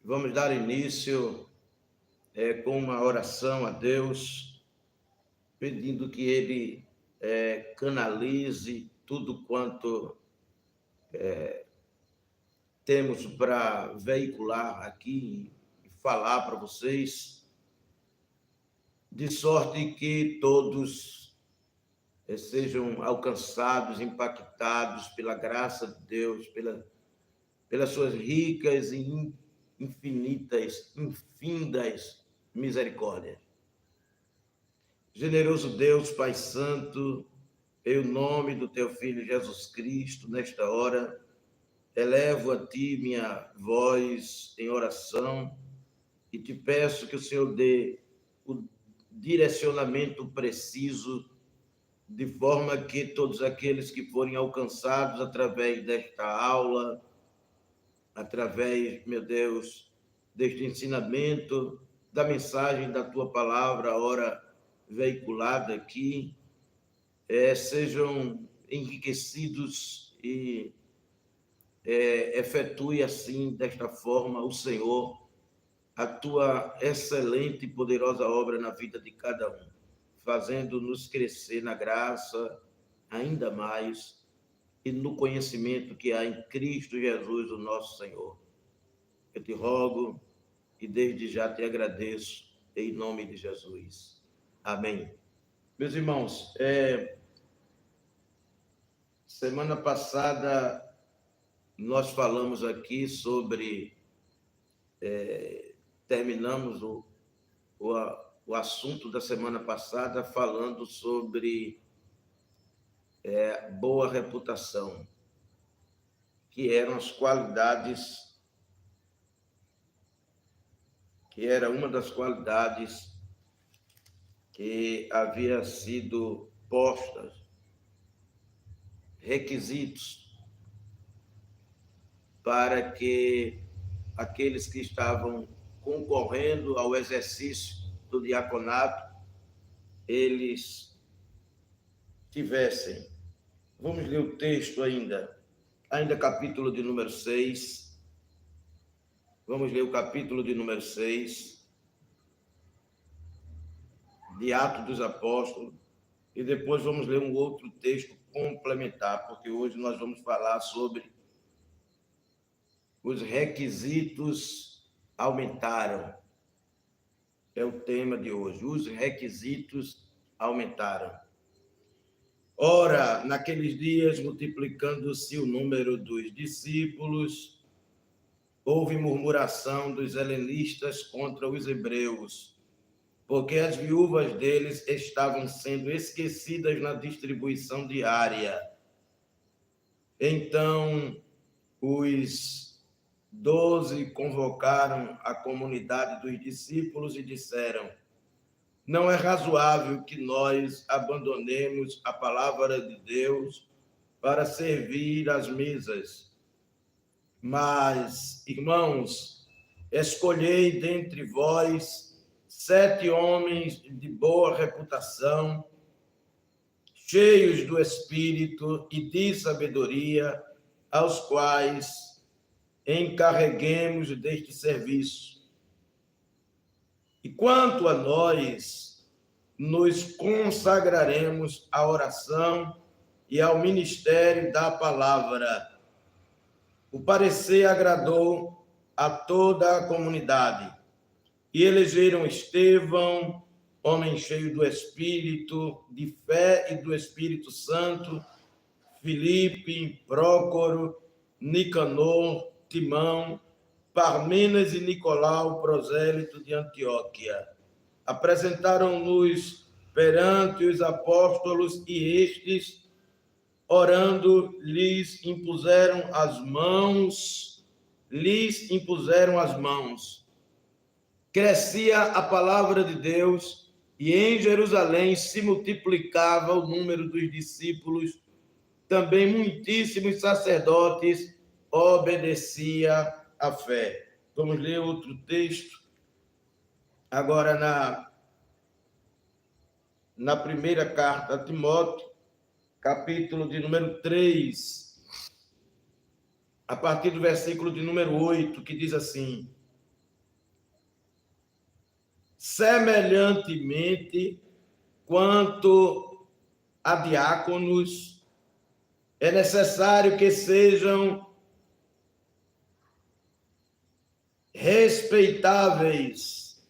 Vamos dar início com uma oração a Deus, pedindo que Ele canalize tudo quanto temos para veicular aqui e falar para vocês, de sorte que todos sejam alcançados, impactados pela graça de Deus, pelas suas ricas e infinitas, infindas misericórdias. Generoso Deus, Pai Santo, em nome do Teu Filho Jesus Cristo, nesta hora, elevo a Ti minha voz em oração e te peço que o Senhor dê o direcionamento preciso, de forma que todos aqueles que forem alcançados através desta aula, através, meu Deus, deste ensinamento, da mensagem da Tua palavra, ora veiculada aqui, sejam enriquecidos e efetue assim, desta forma, o Senhor, a Tua excelente e poderosa obra na vida de cada um, fazendo-nos crescer na graça ainda mais e no conhecimento que há em Cristo Jesus, o nosso Senhor. Eu te rogo e desde já te agradeço, em nome de Jesus. Amém. Meus irmãos, semana passada nós falamos aqui sobre, terminamos o assunto da semana passada falando sobre boa reputação, que eram as qualidades, que era uma das qualidades que havia sido postas, requisitos para que aqueles que estavam concorrendo ao exercício do diaconato, eles tivessem. Vamos ler o texto ainda capítulo de número 6. Vamos ler o capítulo de número 6 de Atos dos Apóstolos, e depois vamos ler um outro texto complementar, porque hoje nós vamos falar sobre os requisitos aumentaram. É o tema de hoje. Os requisitos aumentaram. Ora, naqueles dias, multiplicando-se o número dos discípulos, houve murmuração dos helenistas contra os hebreus, porque as viúvas deles estavam sendo esquecidas na distribuição diária. Então, os 12 convocaram a comunidade dos discípulos e disseram: não é razoável que nós abandonemos a palavra de Deus para servir às mesas. Mas, irmãos, escolhei dentre vós 7 homens de boa reputação, cheios do Espírito e de sabedoria, aos quais encarreguemos deste serviço. E quanto a nós, nos consagraremos à oração e ao ministério da palavra. O parecer agradou a toda a comunidade, e elegeram Estevão, homem cheio do Espírito, de fé e do Espírito Santo, Filipe, Prócoro, Nicanor, Timão, Parmenas e Nicolau, prosélito de Antioquia. Apresentaram-nos perante os apóstolos e estes, orando, lhes impuseram as mãos. Crescia a palavra de Deus e em Jerusalém se multiplicava o número dos discípulos. Também muitíssimos sacerdotes obedecia à fé. Vamos ler outro texto. Agora na primeira carta a Timóteo, capítulo de número 3, a partir do versículo de número 8, que diz assim: semelhantemente quanto a diáconos, é necessário que sejam respeitáveis,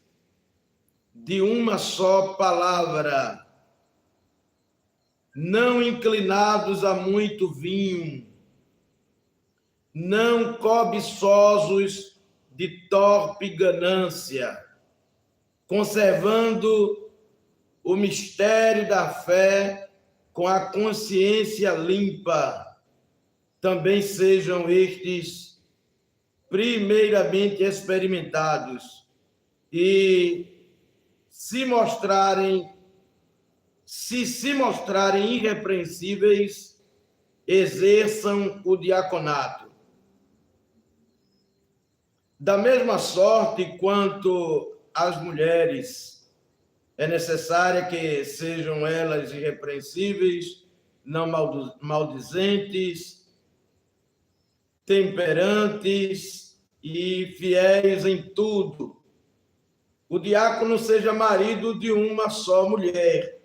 de uma só palavra, não inclinados a muito vinho, não cobiçosos de torpe ganância, conservando o mistério da fé com a consciência limpa. Também sejam estes primeiramente experimentados e se mostrarem irrepreensíveis, exerçam o diaconato. Da mesma sorte quanto as mulheres, é necessário que sejam elas irrepreensíveis, não maldizentes, temperantes e fiéis em tudo. O diácono seja marido de uma só mulher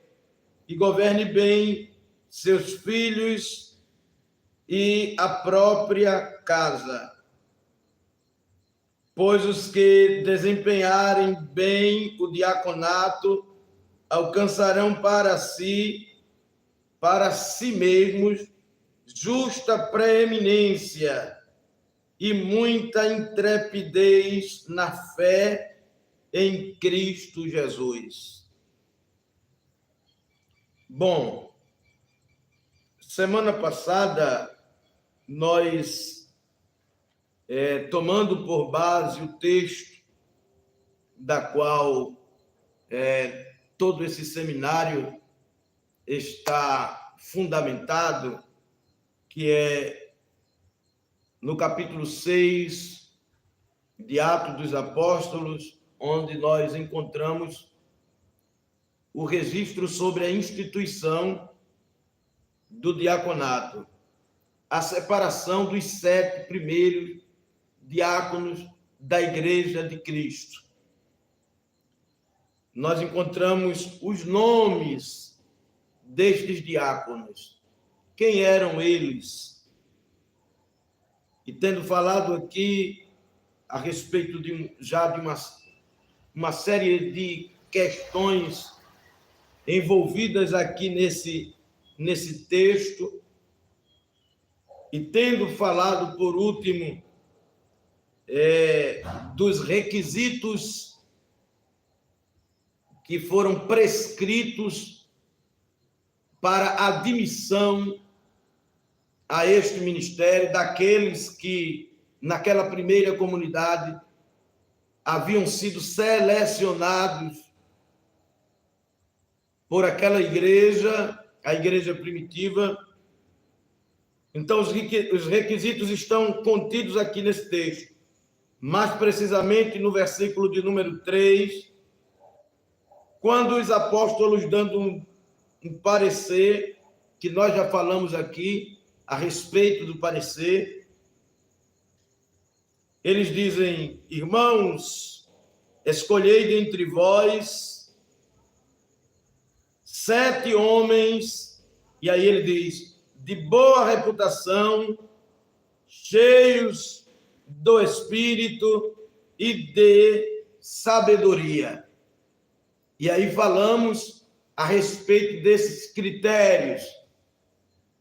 e governe bem seus filhos e a própria casa. Pois os que desempenharem bem o diaconato alcançarão para si mesmos, justa preeminência e muita intrepidez na fé em Cristo Jesus. Bom, semana passada nós tomando por base o texto da qual todo esse seminário está fundamentado, que é no capítulo 6 de Atos dos Apóstolos, onde nós encontramos o registro sobre a instituição do diaconato, a separação dos 7 primeiros diáconos da Igreja de Cristo. Nós encontramos os nomes destes diáconos. Quem eram eles? E tendo falado aqui a respeito de uma série de questões envolvidas aqui nesse texto, e tendo falado, por último, dos requisitos que foram prescritos para a admissão a este ministério daqueles que, naquela primeira comunidade, haviam sido selecionados por aquela igreja, a igreja primitiva. Então, os requisitos estão contidos aqui nesse texto, mais precisamente no versículo de número 3, quando os apóstolos, dando um parecer, que nós já falamos aqui a respeito do parecer, eles dizem: irmãos, escolhei dentre vós 7 homens, e aí ele diz, de boa reputação, cheios do Espírito e de sabedoria. E aí falamos a respeito desses critérios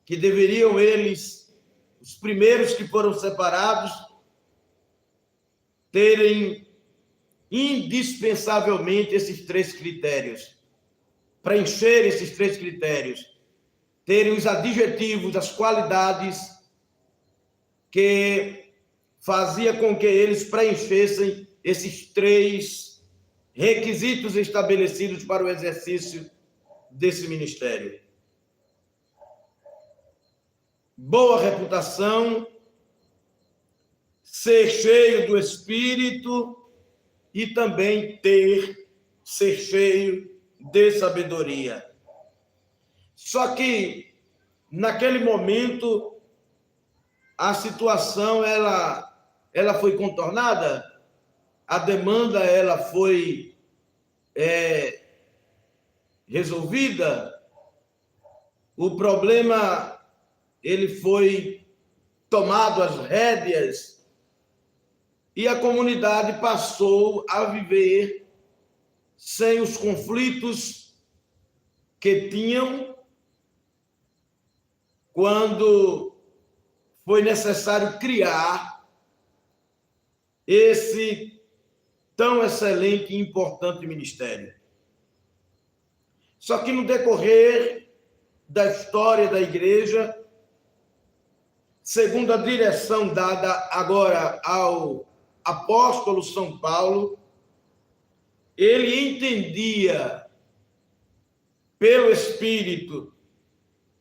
que deveriam eles, os primeiros que foram separados, terem indispensavelmente esses 3 critérios, preencher esses 3 critérios, terem os adjetivos, as qualidades que fazia com que eles preenchessem esses 3 requisitos estabelecidos para o exercício desse ministério. Boa reputação, ser cheio do Espírito e também ser cheio de sabedoria. Só que, naquele momento, a situação ela foi contornada, a demanda ela foi resolvida, o problema ele foi tomado às rédeas e a comunidade passou a viver sem os conflitos que tinham quando foi necessário criar esse tão excelente e importante ministério. Só que no decorrer da história da igreja, segundo a direção dada agora ao apóstolo São Paulo, ele entendia pelo Espírito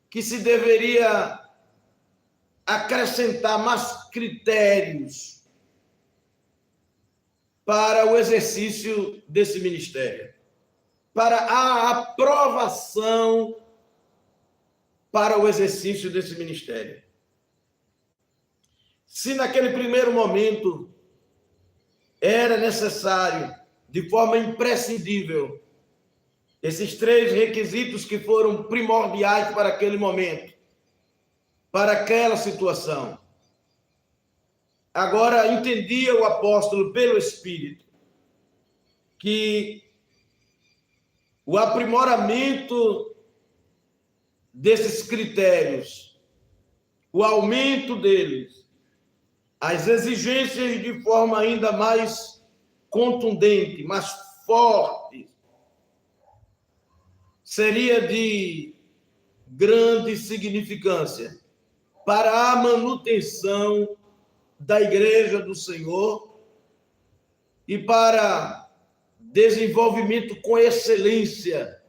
que se deveria acrescentar mais critérios para o exercício desse ministério, para a aprovação para o exercício desse ministério. Se naquele primeiro momento era necessário, de forma imprescindível, esses 3 requisitos que foram primordiais para aquele momento, para aquela situação. Agora entendia o apóstolo pelo Espírito que o aprimoramento desses critérios, o aumento deles, as exigências de forma ainda mais contundente, mais forte, seria de grande significância para a manutenção da Igreja do Senhor e para desenvolvimento com excelência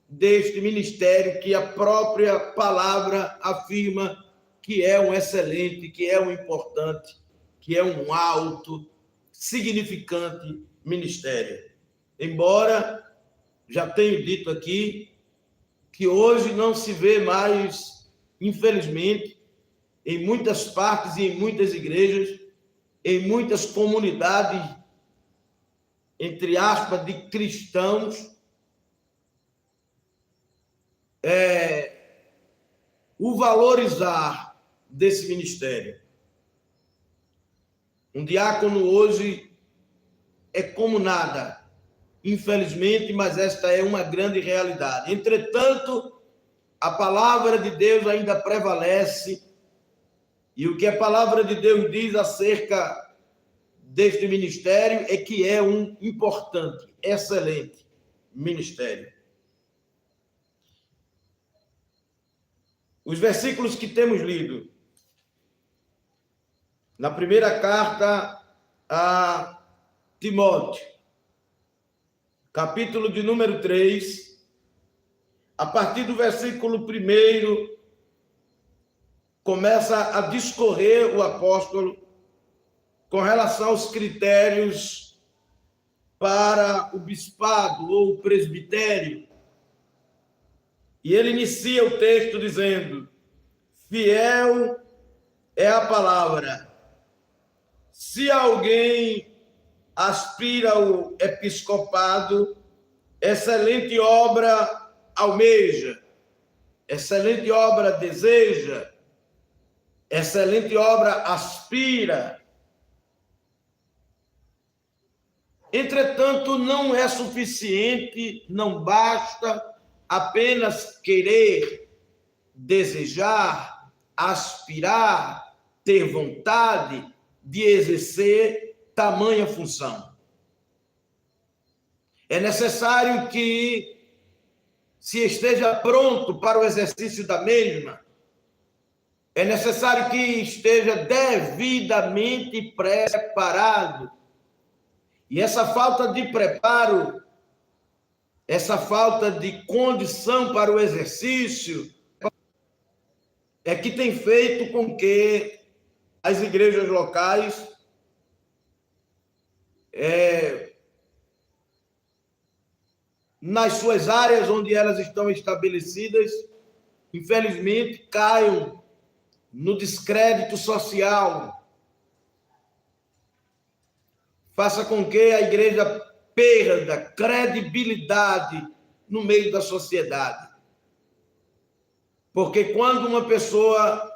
deste ministério que a própria palavra afirma que é um excelente, que é um importante, que é um alto, significante ministério. Embora já tenho dito aqui que hoje não se vê mais, infelizmente, em muitas partes e em muitas igrejas, em muitas comunidades, entre aspas, de cristãos, o valorizar desse ministério. Um diácono hoje é como nada, infelizmente, mas esta é uma grande realidade. Entretanto, a palavra de Deus ainda prevalece, e o que a palavra de Deus diz acerca deste ministério é que é um importante, excelente ministério. Os versículos que temos lido na primeira carta a Timóteo, capítulo de número 3, a partir do versículo 1, começa a discorrer o apóstolo com relação aos critérios para o bispado ou o presbitério. E ele inicia o texto dizendo: fiel é a palavra. Se alguém aspira ao episcopado, excelente obra almeja, excelente obra deseja, excelente obra aspira. Entretanto, não é suficiente, não basta apenas querer, desejar, aspirar, ter vontade de exercer tamanha função. É necessário que se esteja pronto para o exercício da mesma. É necessário que esteja devidamente preparado. E essa falta de preparo, essa falta de condição para o exercício, é que tem feito com que as igrejas locais nas suas áreas onde elas estão estabelecidas, infelizmente, caiam no descrédito social. Faça com que a igreja perda, credibilidade no meio da sociedade. Porque quando uma pessoa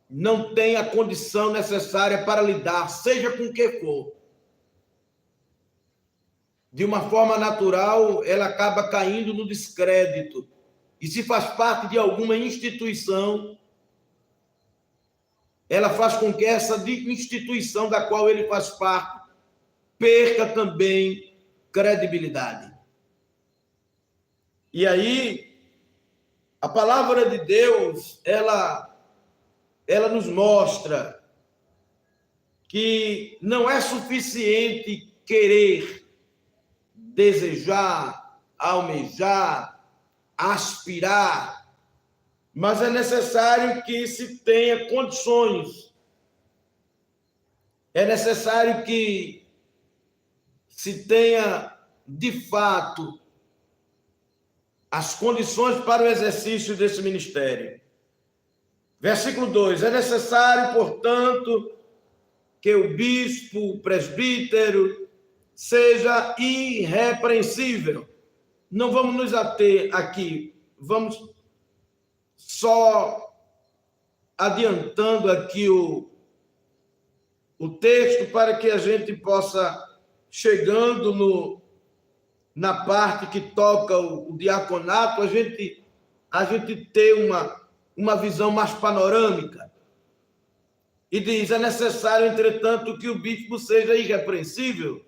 não tem a condição necessária para lidar, seja com o que for, de uma forma natural, ela acaba caindo no descrédito. E se faz parte de alguma instituição, ela faz com que essa instituição da qual ele faz parte perca também credibilidade. E aí, a palavra de Deus, ela nos mostra que não é suficiente querer, desejar, almejar, aspirar, mas é necessário que se tenha condições. É necessário que se tenha, de fato, as condições para o exercício desse ministério. Versículo 2: é necessário, portanto, que o bispo, o presbítero, seja irrepreensível. Não vamos nos ater aqui, vamos só adiantando aqui o texto para que a gente possa, chegando na parte que toca o diaconato, a gente ter uma visão mais panorâmica. E diz: é necessário, entretanto, que o bispo seja irrepreensível,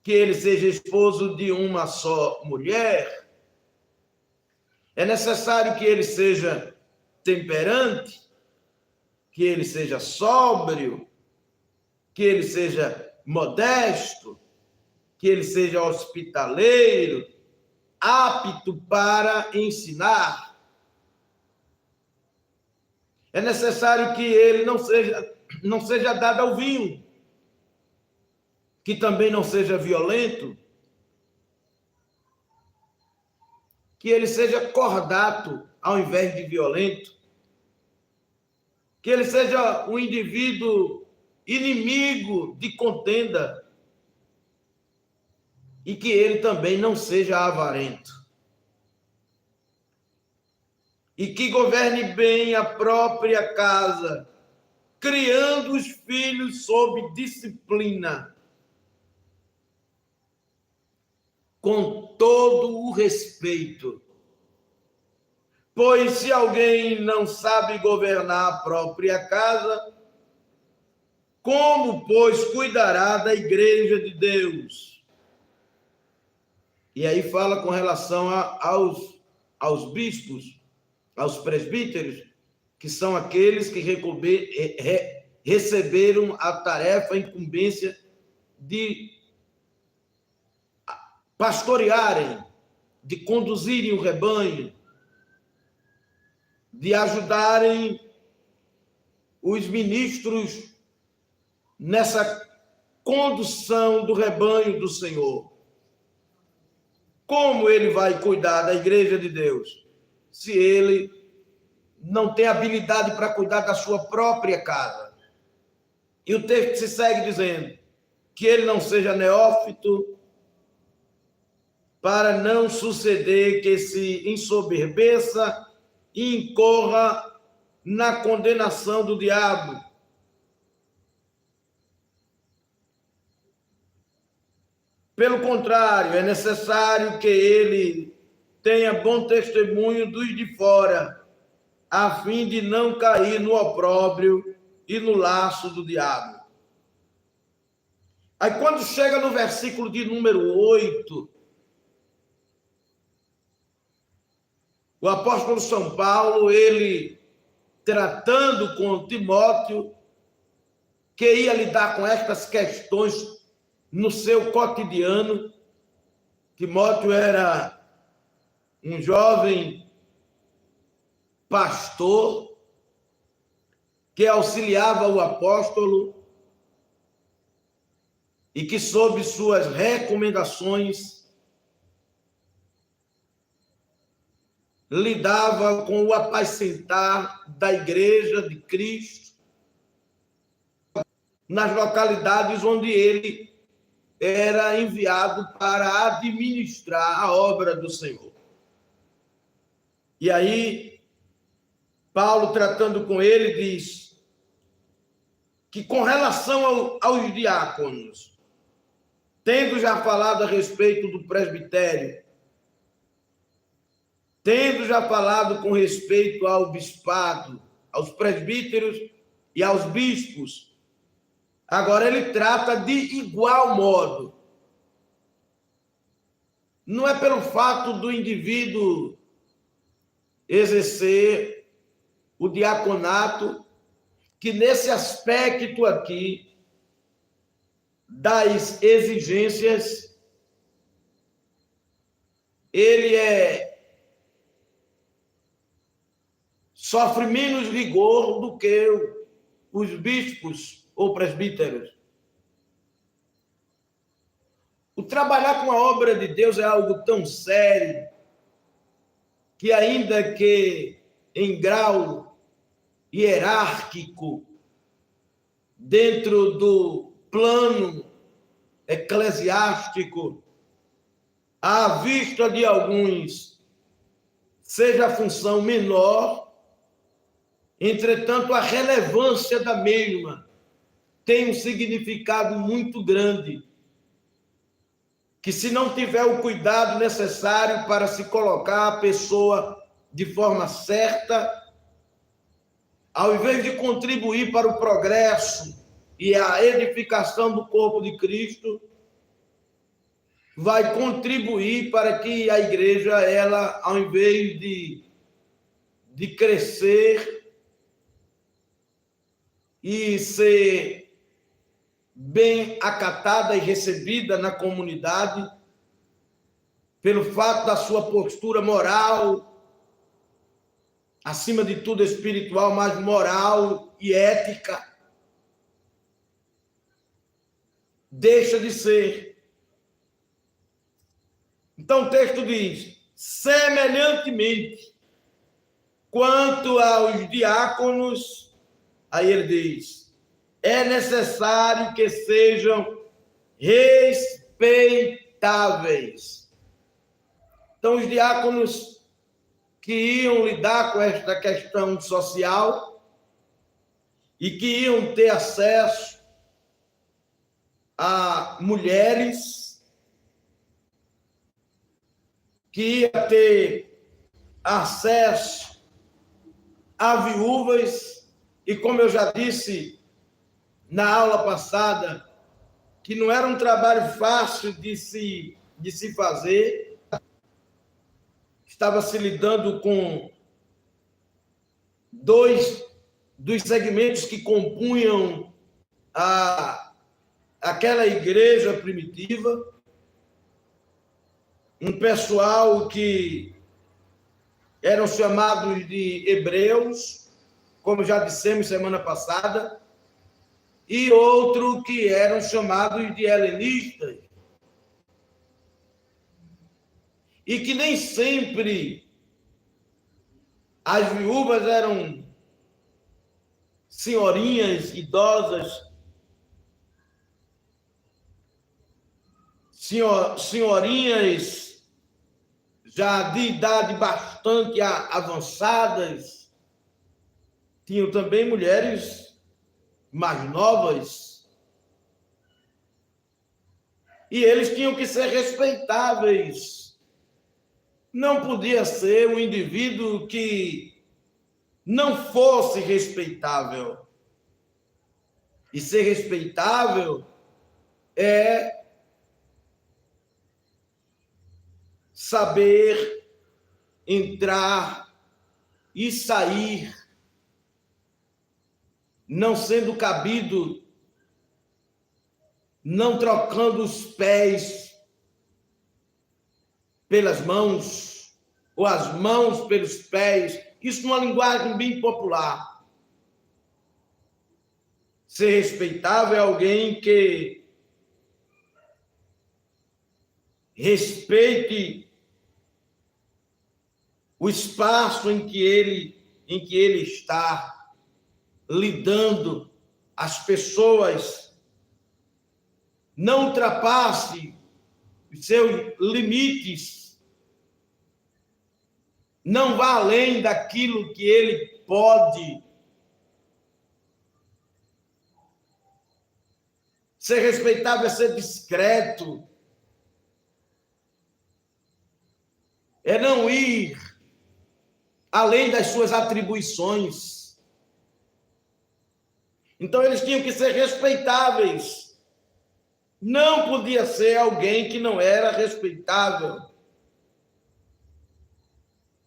que ele seja esposo de uma só mulher. É necessário que ele seja temperante, que ele seja sóbrio, que ele seja modesto, que ele seja hospitaleiro, apto para ensinar. É necessário que ele não seja dado ao vinho, que também não seja violento, que ele seja cordato ao invés de violento, que ele seja um indivíduo inimigo de contenda e que ele também não seja avarento. E que governe bem a própria casa, criando os filhos sob disciplina, com todo o respeito. Pois se alguém não sabe governar a própria casa, como, pois, cuidará da igreja de Deus? E aí fala com relação aos bispos, aos presbíteros, que são aqueles que receberam a tarefa, a incumbência de pastorearem, de conduzirem o rebanho, de ajudarem os ministros nessa condução do rebanho do Senhor. Como ele vai cuidar da igreja de Deus se ele não tem habilidade para cuidar da sua própria casa? E o texto se segue dizendo que ele não seja neófito, para não suceder que se ensoberbeça e incorra na condenação do diabo. Pelo contrário, é necessário que ele tenha bom testemunho dos de fora, a fim de não cair no opróbrio e no laço do diabo. Aí, quando chega no versículo de número 8, o apóstolo São Paulo, ele tratando com Timóteo, que ia lidar com estas questões no seu cotidiano. Timóteo era um jovem pastor que auxiliava o apóstolo e que, sob suas recomendações, lidava com o apacentar da igreja de Cristo nas localidades onde ele era enviado para administrar a obra do Senhor. E aí, Paulo, tratando com ele, diz que com relação aos diáconos, tendo já falado a respeito do presbitério, tendo já falado com respeito ao bispado, aos presbíteros e aos bispos, agora ele trata de igual modo. Não é pelo fato do indivíduo exercer o diaconato que nesse aspecto aqui das exigências ele sofre menos rigor do que os bispos ou presbíteros. O trabalhar com a obra de Deus é algo tão sério que, ainda que em grau hierárquico, dentro do plano eclesiástico, à vista de alguns, seja a função menor, entretanto, a relevância da mesma tem um significado muito grande, que se não tiver o cuidado necessário para se colocar a pessoa de forma certa, ao invés de contribuir para o progresso e a edificação do corpo de Cristo, vai contribuir para que a igreja, ela, ao invés de crescer e ser bem acatada e recebida na comunidade, pelo fato da sua postura moral, acima de tudo espiritual, mas moral e ética, deixa de ser. Então o texto diz: semelhantemente, quanto aos diáconos, aí ele diz, é necessário que sejam respeitáveis. Então, os diáconos que iam lidar com esta questão social e que iam ter acesso a mulheres, que ia ter acesso a viúvas, e como eu já disse na aula passada, que não era um trabalho fácil de se fazer, estava se lidando com dois dos segmentos que compunham aquela igreja primitiva, um pessoal que eram chamados de hebreus, como já dissemos semana passada, e outro que eram chamados de helenistas, e que nem sempre as viúvas eram senhorinhas idosas, senhorinhas já de idade bastante avançadas, tinham também mulheres mais novas, e eles tinham que ser respeitáveis. Não podia ser um indivíduo que não fosse respeitável. E ser respeitável é saber entrar e sair, não sendo cabido, não trocando os pés pelas mãos, ou as mãos pelos pés. Isso numa linguagem bem popular. Ser respeitável é alguém que respeite o espaço em que ele está lidando, as pessoas não ultrapasse os seus limites, não vá além daquilo que ele pode. Ser respeitável é ser discreto, é não ir além das suas atribuições. Então, eles tinham que ser respeitáveis. Não podia ser alguém que não era respeitável.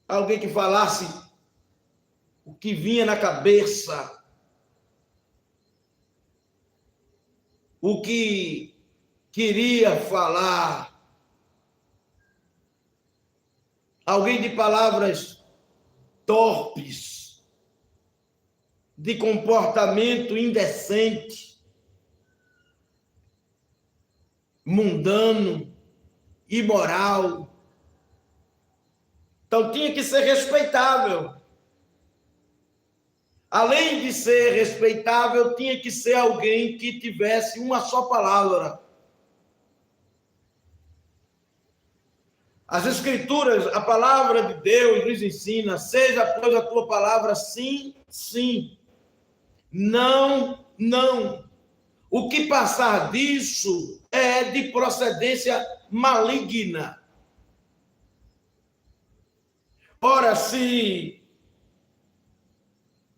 Alguém que falasse o que vinha na cabeça, o que queria falar. Alguém de palavras torpes, de comportamento indecente, mundano, imoral. Então tinha que ser respeitável. Além de ser respeitável, tinha que ser alguém que tivesse uma só palavra. As Escrituras, a palavra de Deus nos ensina: seja, pois, a tua palavra sim, sim, não, não. O que passar disso é de procedência maligna. Ora, se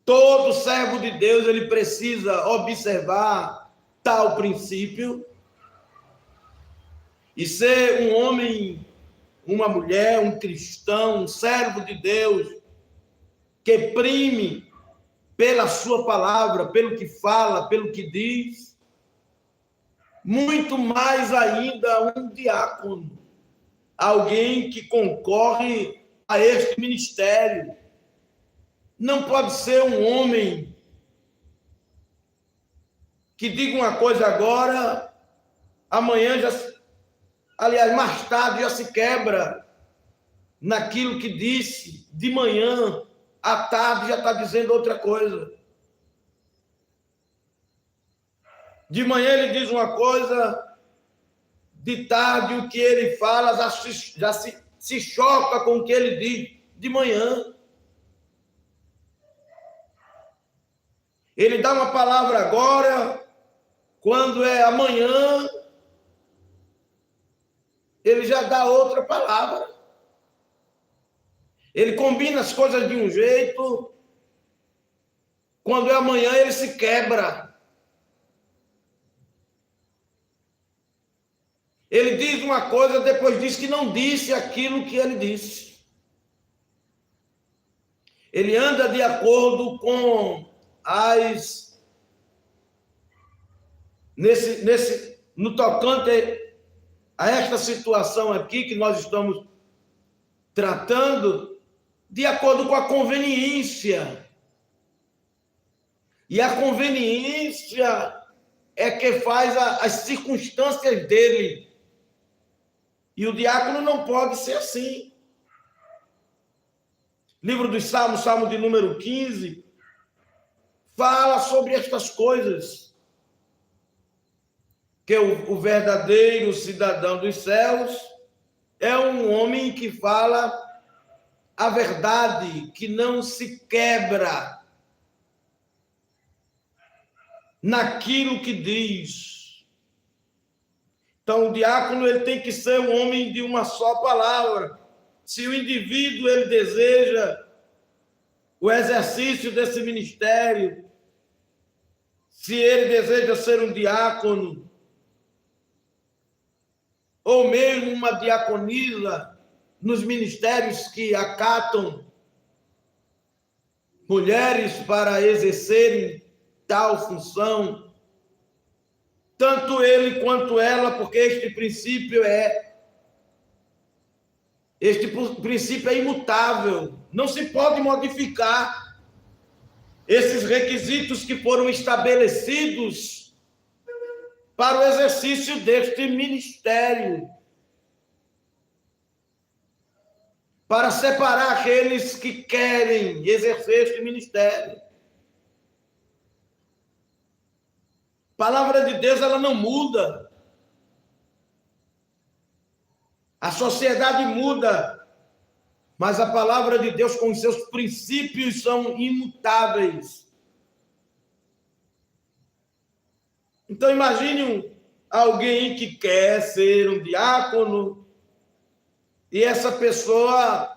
todo servo de Deus ele precisa observar tal princípio e ser um homem, uma mulher, um cristão, um servo de Deus, que prime pela sua palavra, pelo que fala, pelo que diz, muito mais ainda um diácono, alguém que concorre a este ministério. Não pode ser um homem que diga uma coisa agora, amanhã já, aliás, mais tarde já se quebra naquilo que disse de manhã, à tarde já está dizendo outra coisa. De manhã ele diz uma coisa, de tarde o que ele fala já se choca com o que ele diz de manhã. Ele dá uma palavra agora, quando é amanhã, ele já dá outra palavra. Ele combina as coisas de um jeito, quando é amanhã ele se quebra. Ele diz uma coisa, depois diz que não disse aquilo que ele disse. Ele anda de acordo com no tocante a esta situação aqui que nós estamos tratando, de acordo com a conveniência. E a conveniência é que faz as circunstâncias dele. E o diácono não pode ser assim. Livro dos Salmos, Salmo de número 15, fala sobre estas coisas. Que o verdadeiro cidadão dos céus é um homem que fala a verdade, que não se quebra naquilo que diz. Então, o diácono ele tem que ser um homem de uma só palavra. Se o indivíduo ele deseja o exercício desse ministério, se ele deseja ser um diácono, ou mesmo uma diaconisa nos ministérios que acatam mulheres para exercerem tal função, tanto ele quanto ela, porque este princípio é imutável, não se pode modificar esses requisitos que foram estabelecidos para o exercício deste ministério, para separar aqueles que querem exercer este ministério. A palavra de Deus, ela não muda. A sociedade muda, mas a palavra de Deus com os seus princípios são imutáveis. Então imagine alguém que quer ser um diácono e essa pessoa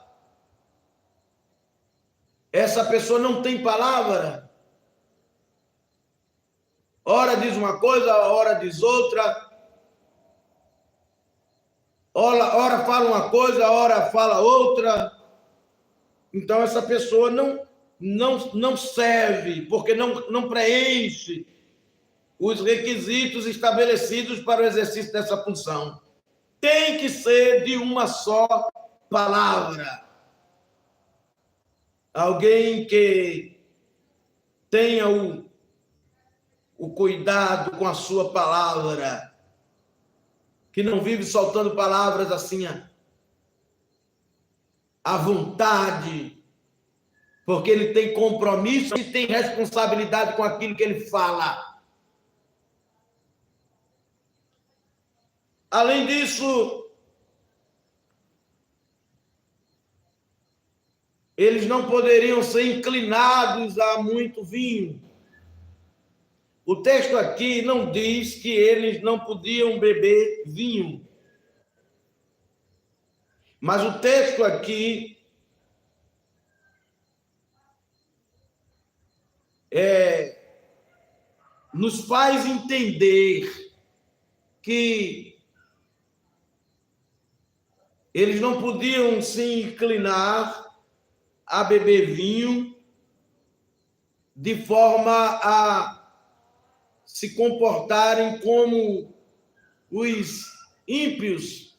não tem palavra. Ora diz uma coisa, ora diz outra. Ora fala uma coisa, ora fala outra. Então essa pessoa não serve, porque não preenche os requisitos estabelecidos para o exercício dessa função. Tem que ser de uma só palavra. Alguém que tenha o cuidado com a sua palavra, que não vive soltando palavras assim à vontade, porque ele tem compromisso e tem responsabilidade com aquilo que ele fala. Além disso, eles não poderiam ser inclinados a muito vinho. O texto aqui não diz que eles não podiam beber vinho. Mas o texto aqui nos faz entender que eles não podiam se inclinar a beber vinho de forma a se comportarem como os ímpios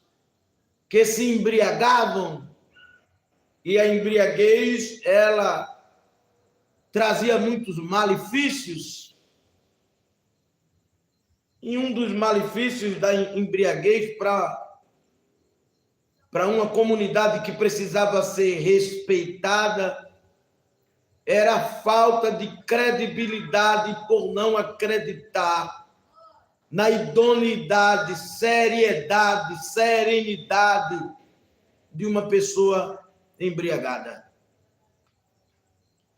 que se embriagavam, e a embriaguez, ela trazia muitos malefícios. E um dos malefícios da embriaguez para uma comunidade que precisava ser respeitada era a falta de credibilidade por não acreditar na idoneidade, seriedade, serenidade de uma pessoa embriagada.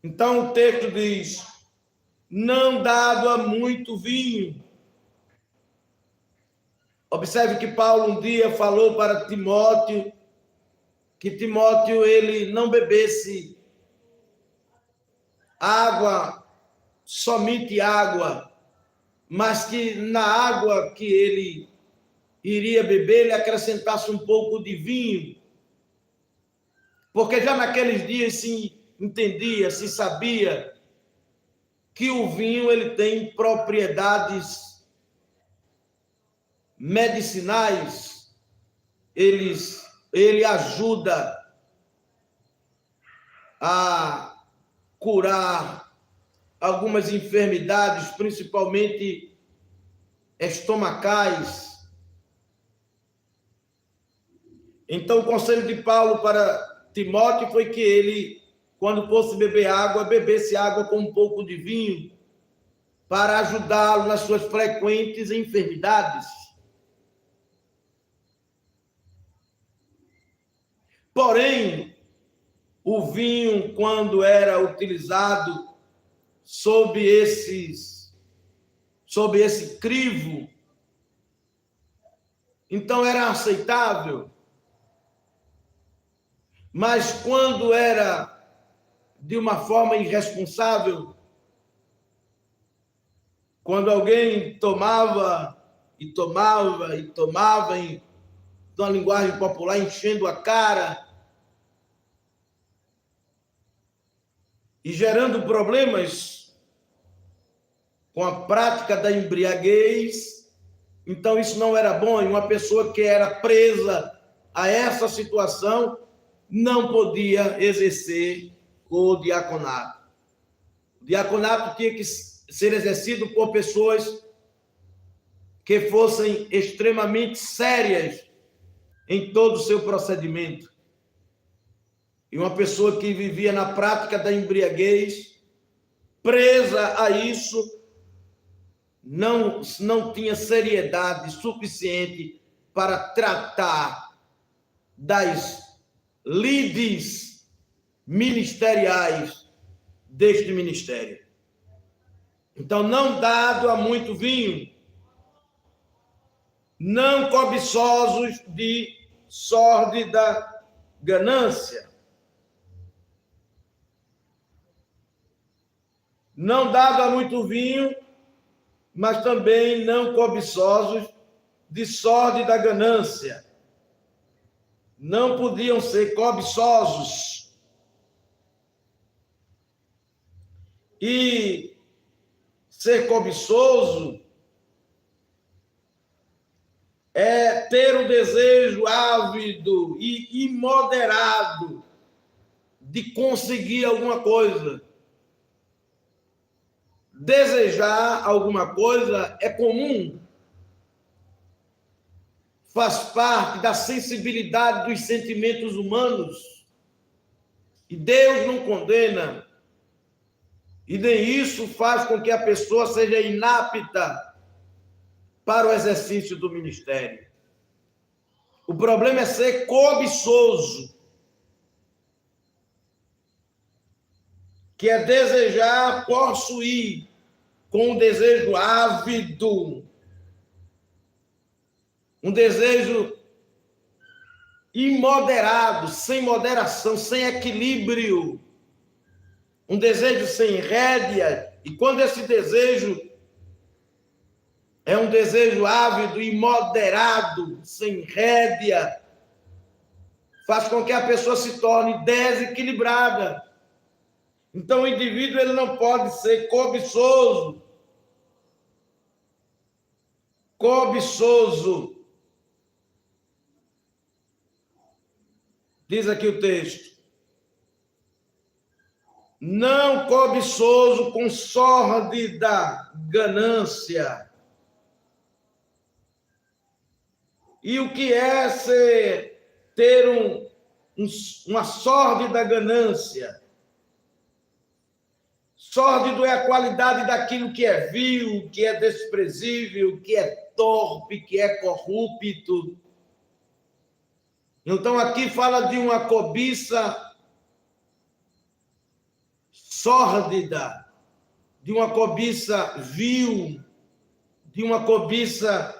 Então o texto diz: não dado a muito vinho. Observe que Paulo um dia falou para Timóteo que Timóteo ele não bebesse água, somente água, mas que na água que ele iria beber, ele acrescentasse um pouco de vinho, porque já naqueles dias se entendia, se sabia que o vinho ele tem propriedades medicinais, ele ajuda a curar algumas enfermidades, principalmente estomacais. Então, o conselho de Paulo para Timóteo foi que ele, quando fosse beber água, bebesse água com um pouco de vinho, para ajudá-lo nas suas frequentes enfermidades. Porém, o vinho, quando era utilizado sob esse crivo, então era aceitável. Mas quando era de uma forma irresponsável, quando alguém tomava, na linguagem popular, enchendo a cara e gerando problemas com a prática da embriaguez, então isso não era bom, e uma pessoa que era presa a essa situação não podia exercer o diaconato. O diaconato tinha que ser exercido por pessoas que fossem extremamente sérias em todo o seu procedimento. E uma pessoa que vivia na prática da embriaguez, presa a isso, não tinha seriedade suficiente para tratar das lides ministeriais deste ministério. Então, não dado a muito vinho, não cobiçosos de sórdida ganância, não dado a muito vinho, mas também não cobiçosos de sórdida ganância. Não podiam ser cobiçosos. E ser cobiçoso é ter o desejo ávido e imoderado de conseguir alguma coisa. Desejar alguma coisa é comum, faz parte da sensibilidade dos sentimentos humanos, e Deus não condena, e nem isso faz com que a pessoa seja inapta para o exercício do ministério. O problema é ser cobiçoso, que é desejar possuir com um desejo ávido, um desejo imoderado, sem moderação, sem equilíbrio, um desejo sem rédea. E quando esse desejo é um desejo ávido, imoderado, sem rédea, faz com que a pessoa se torne desequilibrada. Então, o indivíduo ele não pode ser cobiçoso. Cobiçoso. Diz aqui o texto. Não cobiçoso com sórdida ganância. E o que é ter uma sórdida ganância? Sórdido é a qualidade daquilo que é vil, que é desprezível, que é torpe, que é corrupto. Então, aqui fala de uma cobiça sórdida, de uma cobiça vil, de uma cobiça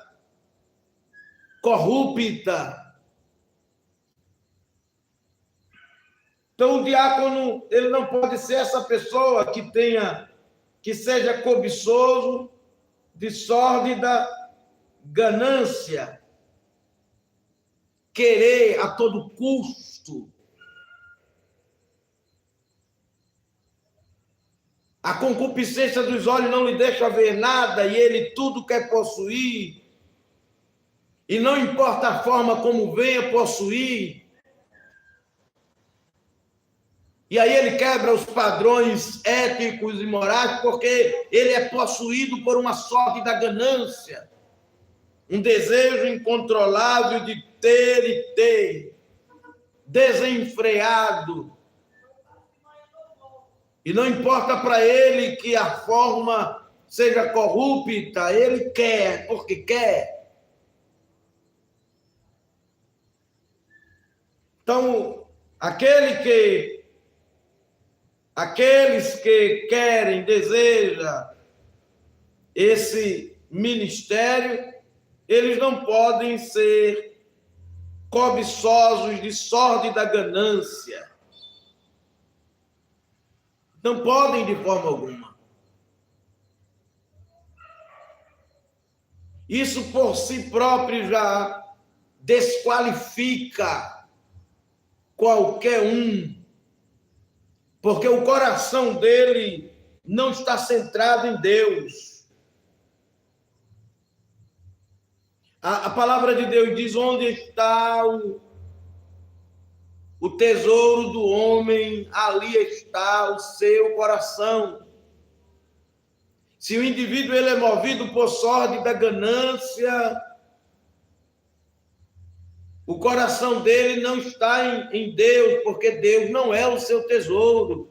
corrupta. Então, o diácono, ele não pode ser essa pessoa que seja cobiçoso de sórdida ganância, querer a todo custo. A concupiscência dos olhos não lhe deixa ver nada e ele tudo quer possuir. E não importa a forma como venha possuir. E aí ele quebra os padrões éticos e morais porque ele é possuído por uma sorte da ganância. Um desejo incontrolável de ter e ter. Desenfreado. E não importa para ele que a forma seja corrupta, ele quer, porque quer. Então, aqueles que querem, desejam esse ministério, eles não podem ser cobiçosos de sórdida ganância. Não podem de forma alguma. Isso por si próprio já desqualifica qualquer um, porque o coração dele não está centrado em Deus. A palavra de Deus diz: onde está o tesouro do homem, ali está o seu coração. Se o indivíduo ele é movido por sórdida ganância, o coração dele não está em Deus, porque Deus não é o seu tesouro.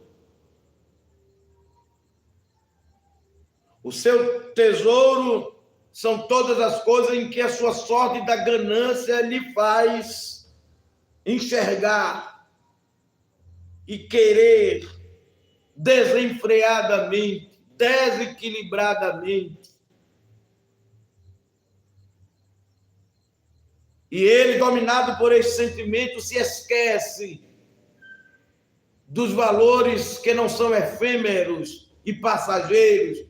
O seu tesouro são todas as coisas em que a sua sorte da ganância lhe faz enxergar e querer desenfreadamente, desequilibradamente. E ele, dominado por esse sentimento, se esquece dos valores que não são efêmeros e passageiros,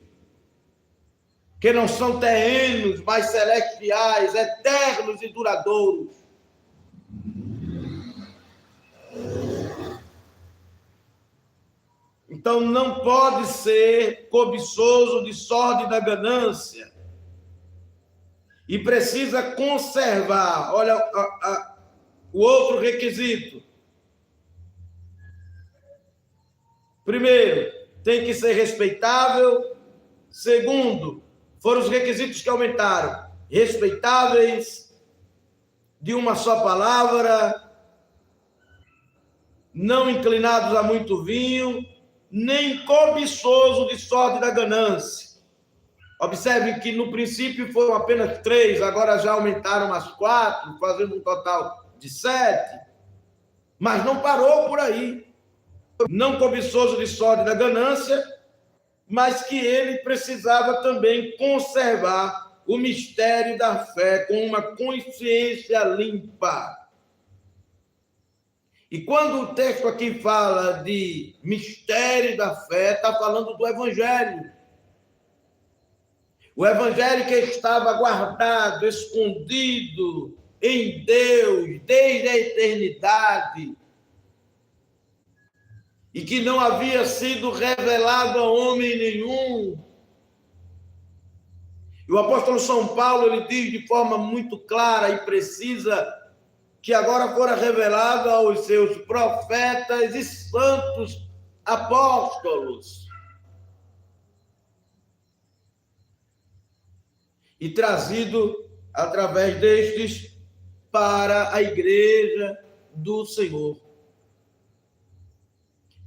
que não são terrenos, mas celestiais, eternos e duradouros. Então não pode ser cobiçoso de sórdida ganância. E precisa conservar, olha, o outro requisito. Primeiro, tem que ser respeitável. Segundo, foram os requisitos que aumentaram. Respeitáveis, de uma só palavra, não inclinados a muito vinho, nem cobiçoso de sórdida ganância. Observe que no princípio foram apenas 3, agora já aumentaram as 4, fazendo um total de 7. Mas não parou por aí. Não cobiçoso de sórdida ganância, mas que ele precisava também conservar o mistério da fé com uma consciência limpa. E quando o texto aqui fala de mistério da fé, está falando do Evangelho. O Evangelho que estava guardado, escondido em Deus desde a eternidade e que não havia sido revelado a homem nenhum. E o apóstolo São Paulo, ele diz de forma muito clara e precisa que agora fora revelado aos seus profetas e santos apóstolos. E trazido através destes para a igreja do Senhor,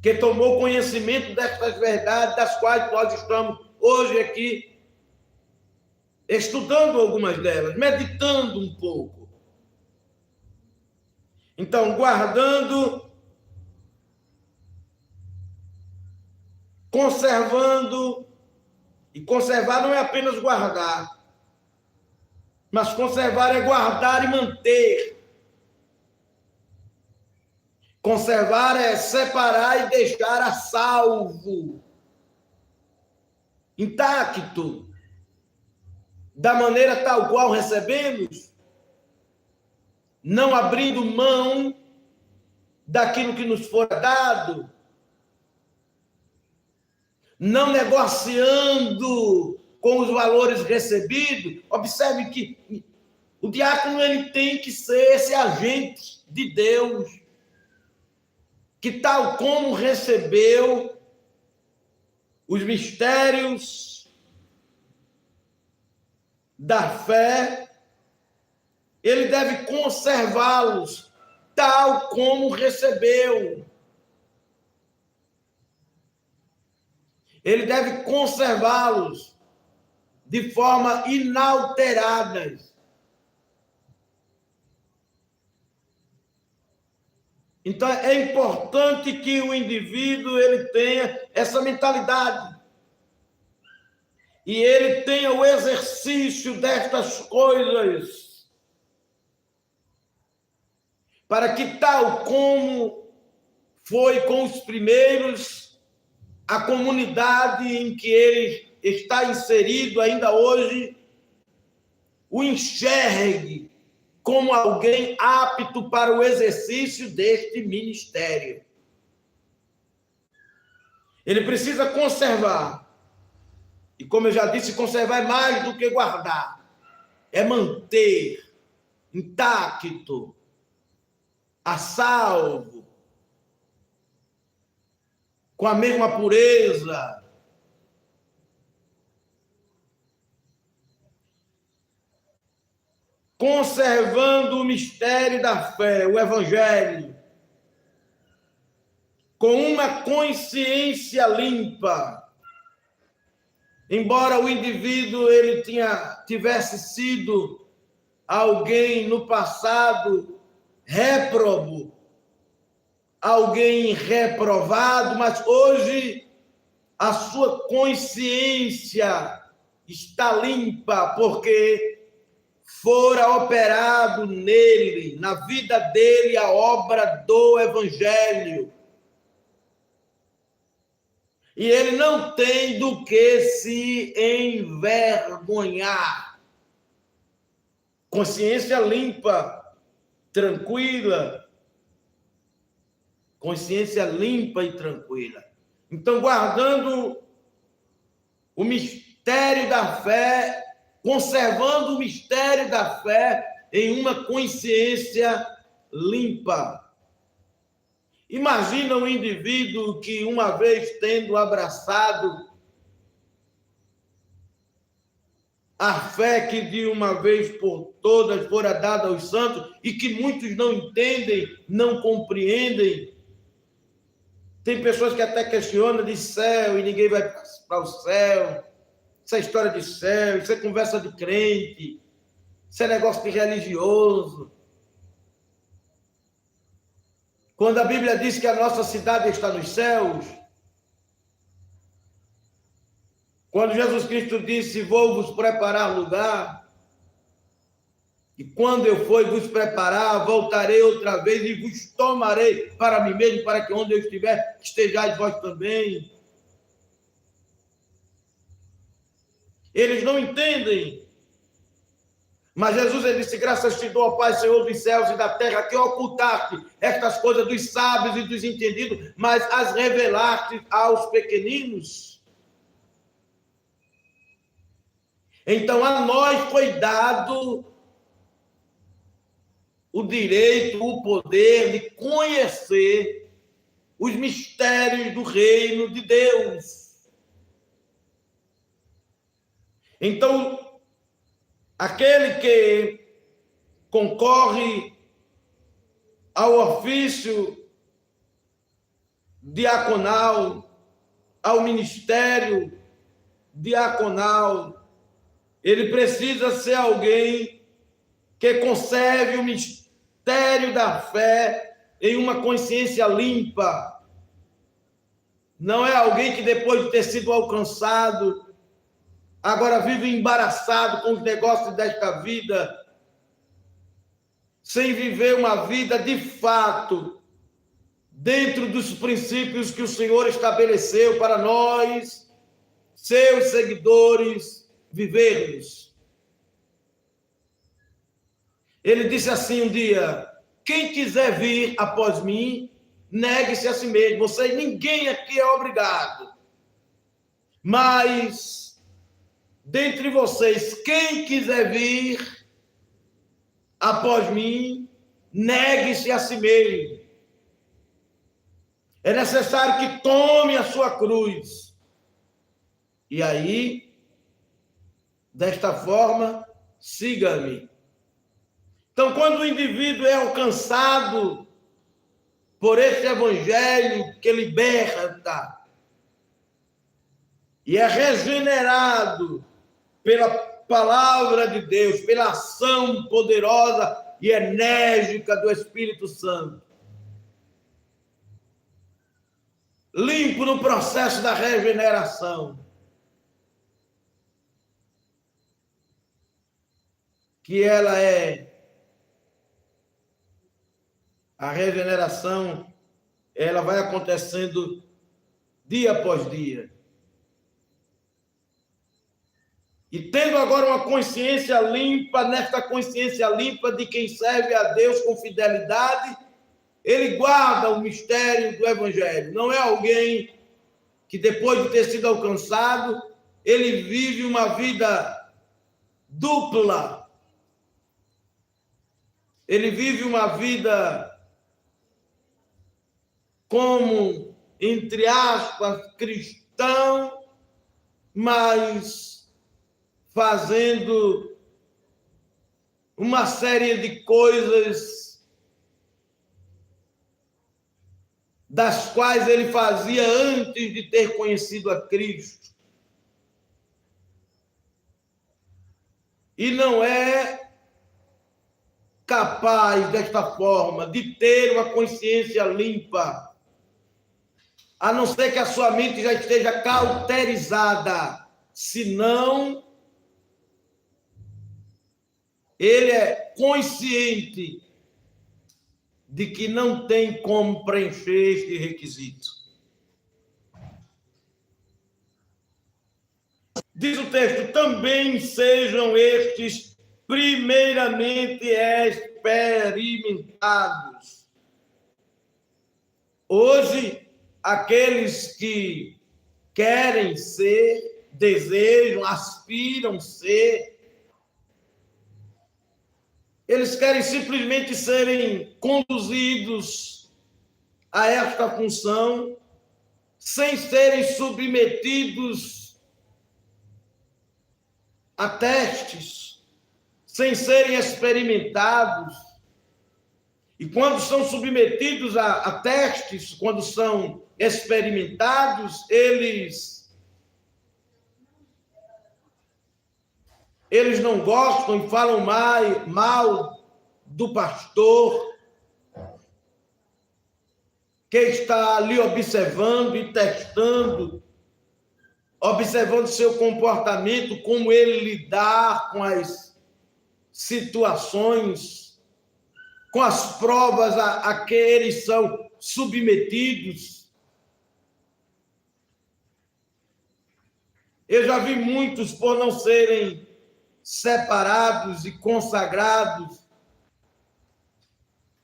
que tomou conhecimento destas verdades, das quais nós estamos hoje aqui estudando algumas delas, meditando um pouco. Então, guardando, conservando, e conservar não é apenas guardar, mas conservar é guardar e manter. Conservar é separar e deixar a salvo, intacto, da maneira tal qual recebemos, não abrindo mão daquilo que nos for dado, não negociando com os valores recebidos. Observe que o diácono ele tem que ser esse agente de Deus, que tal como recebeu os mistérios da fé, ele deve conservá-los tal como recebeu. Ele deve conservá-los de forma inalterada. Então, é importante que o indivíduo ele tenha essa mentalidade. E ele tenha o exercício destas coisas. Para que, tal como foi com os primeiros, a comunidade em que ele está inserido ainda hoje, o enxergue como alguém apto para o exercício deste ministério. Ele precisa conservar. E como eu já disse, conservar é mais do que guardar. É manter intacto, a salvo, com a mesma pureza. Conservando o mistério da fé, o Evangelho, com uma consciência limpa. Embora o indivíduo tivesse sido alguém no passado réprobo, alguém reprovado, mas hoje a sua consciência está limpa, porque fora operado nele, na vida dele, a obra do Evangelho. E ele não tem do que se envergonhar. Consciência limpa, tranquila. Consciência limpa e tranquila. Então, guardando o mistério da fé, conservando o mistério da fé em uma consciência limpa. Imagina um indivíduo que, uma vez tendo abraçado a fé que de uma vez por todas fora dada aos santos e que muitos não entendem, não compreendem. Tem pessoas que até questionam de céu e ninguém vai para o céu. Isso é história de céu, isso é conversa de crente, isso é negócio de religioso. Quando a Bíblia diz que a nossa cidade está nos céus, quando Jesus Cristo disse, vou vos preparar lugar, e quando eu for vos preparar, voltarei outra vez e vos tomarei para mim mesmo, para que onde eu estiver, estejais vós também. Eles não entendem. Mas Jesus, ele disse, graças te dou, Pai, Senhor dos céus e da terra, que ocultaste estas coisas dos sábios e dos entendidos, mas as revelaste aos pequeninos. Então, a nós foi dado o direito, o poder de conhecer os mistérios do reino de Deus. Então, aquele que concorre ao ofício diaconal, ao ministério diaconal, ele precisa ser alguém que conserve o mistério da fé em uma consciência limpa. Não é alguém que depois de ter sido alcançado, agora vive embaraçado com os negócios desta vida, sem viver uma vida de fato, dentro dos princípios que o Senhor estabeleceu para nós, seus seguidores, vivermos. Ele disse assim um dia, quem quiser vir após mim, negue-se a si mesmo. Ninguém aqui é obrigado. Mas, dentre vocês, quem quiser vir após mim, negue-se a si mesmo. É necessário que tome a sua cruz. E aí, desta forma, siga-me. Então, quando o indivíduo é alcançado por esse evangelho que liberta e é regenerado pela palavra de Deus, pela ação poderosa e enérgica do Espírito Santo, limpo no processo da regeneração, que ela é a regeneração, ela vai acontecendo dia após dia. E tendo agora uma consciência limpa, nesta consciência limpa de quem serve a Deus com fidelidade, ele guarda o mistério do Evangelho. Não é alguém que depois de ter sido alcançado, ele vive uma vida dupla. Ele vive uma vida como, entre aspas, cristão, mas fazendo uma série de coisas das quais ele fazia antes de ter conhecido a Cristo. E não é capaz, desta forma, de ter uma consciência limpa, a não ser que a sua mente já esteja cauterizada. Senão, ele é consciente de que não tem como preencher este requisito. Diz o texto, também sejam estes primeiramente experimentados. Hoje, aqueles que querem ser, desejam, aspiram ser, eles querem simplesmente serem conduzidos a esta função sem serem submetidos a testes, sem serem experimentados. E quando são submetidos a testes, quando são experimentados, eles não gostam e falam mal do pastor que está ali observando e testando, observando seu comportamento, como ele lidar com as situações, com as provas a que eles são submetidos. Eu já vi muitos, por não serem separados e consagrados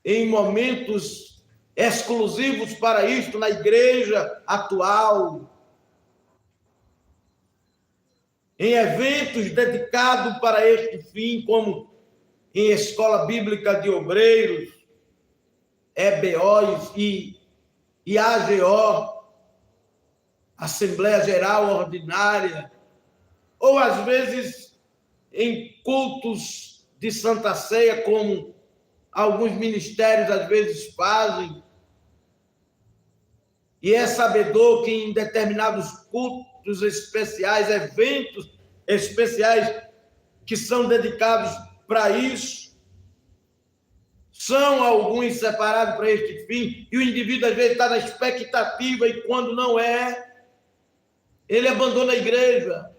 em momentos exclusivos para isto na igreja atual, em eventos dedicados para este fim, como em Escola Bíblica de Obreiros, EBOs e AGO, Assembleia Geral Ordinária, ou às vezes em cultos de Santa Ceia, como alguns ministérios às vezes fazem. E é sabedor que em determinados cultos especiais, eventos especiais que são dedicados para isso, são alguns separados para este fim, e o indivíduo às vezes está na expectativa, e quando não é, ele abandona a igreja.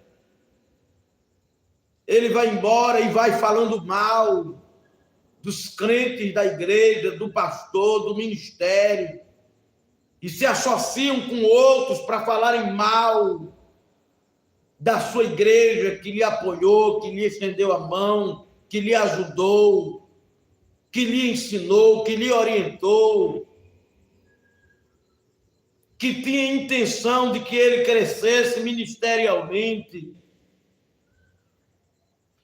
Ele vai embora e vai falando mal dos crentes da igreja, do pastor, do ministério, e se associam com outros para falarem mal da sua igreja, que lhe apoiou, que lhe estendeu a mão, que lhe ajudou, que lhe ensinou, que lhe orientou, que tinha intenção de que ele crescesse ministerialmente.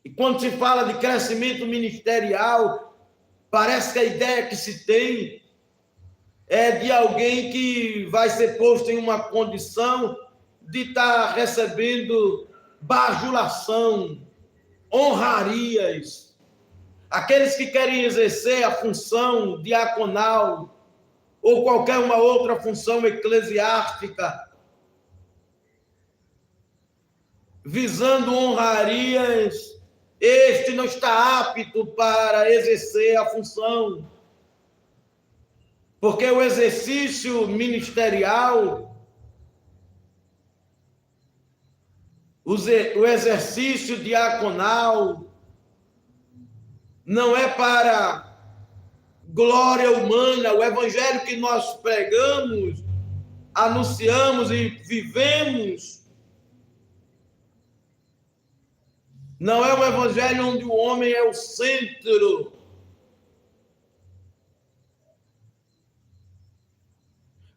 E quando se fala de crescimento ministerial, parece que a ideia que se tem é de alguém que vai ser posto em uma condição de estar recebendo bajulação, honrarias. Aqueles que querem exercer a função diaconal ou qualquer uma outra função eclesiástica, visando honrarias, este não está apto para exercer a função, porque o exercício ministerial, o exercício diaconal, não é para glória humana. O evangelho que nós pregamos, anunciamos e vivemos, não é um evangelho onde o homem é o centro.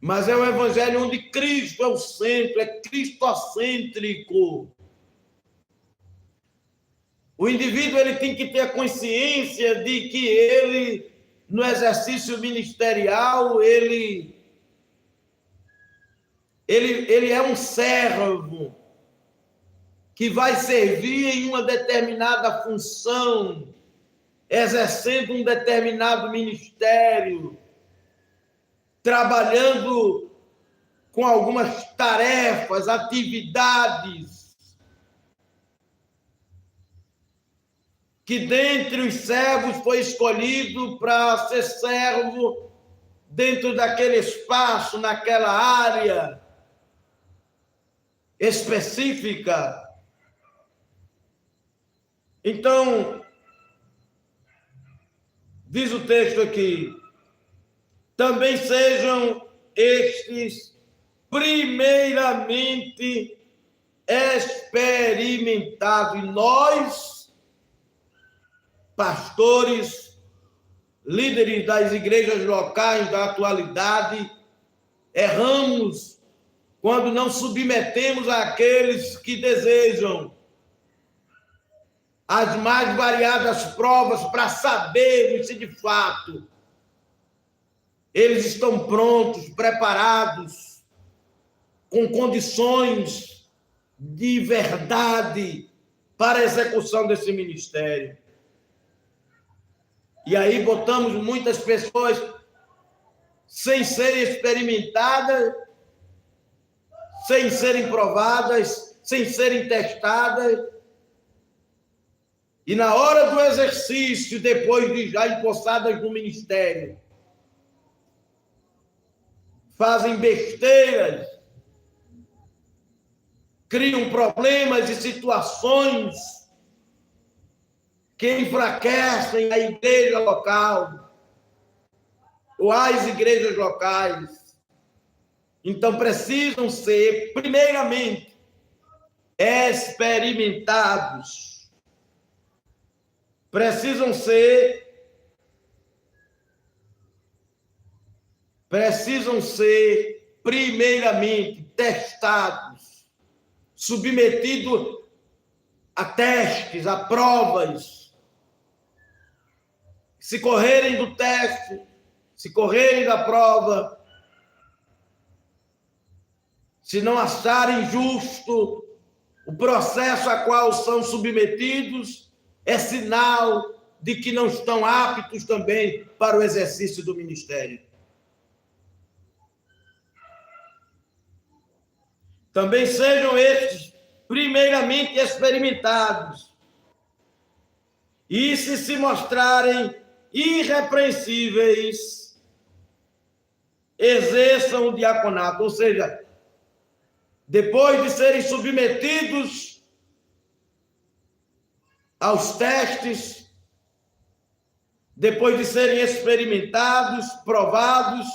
Mas é um evangelho onde Cristo é o centro, é cristocêntrico. O indivíduo ele tem que ter a consciência de que ele, no exercício ministerial, ele é um servo que vai servir em uma determinada função, exercendo um determinado ministério, trabalhando com algumas tarefas, atividades que dentre os servos foi escolhido para ser servo dentro daquele espaço, naquela área específica. Então, diz o texto aqui, também sejam estes primeiramente experimentados. E nós, pastores, líderes das igrejas locais da atualidade, erramos quando não submetemos àqueles que desejam as mais variadas provas para sabermos se de fato eles estão prontos, preparados, com condições de verdade para a execução desse ministério. E aí botamos muitas pessoas sem serem experimentadas, sem serem provadas, sem serem testadas. E na hora do exercício, depois de já empossadas no ministério, fazem besteiras, criam problemas e situações que enfraquecem a igreja local ou as igrejas locais. Então, precisam ser, primeiramente, experimentados. Precisam ser primeiramente testados, submetidos a testes, a provas. Se correrem do teste, se correrem da prova, se não acharem justo o processo a qual são submetidos, é sinal de que não estão aptos também para o exercício do ministério. Também sejam estes primeiramente experimentados, e se mostrarem irrepreensíveis, exerçam o diaconato, ou seja, depois de serem submetidos aos testes, depois de serem experimentados, provados,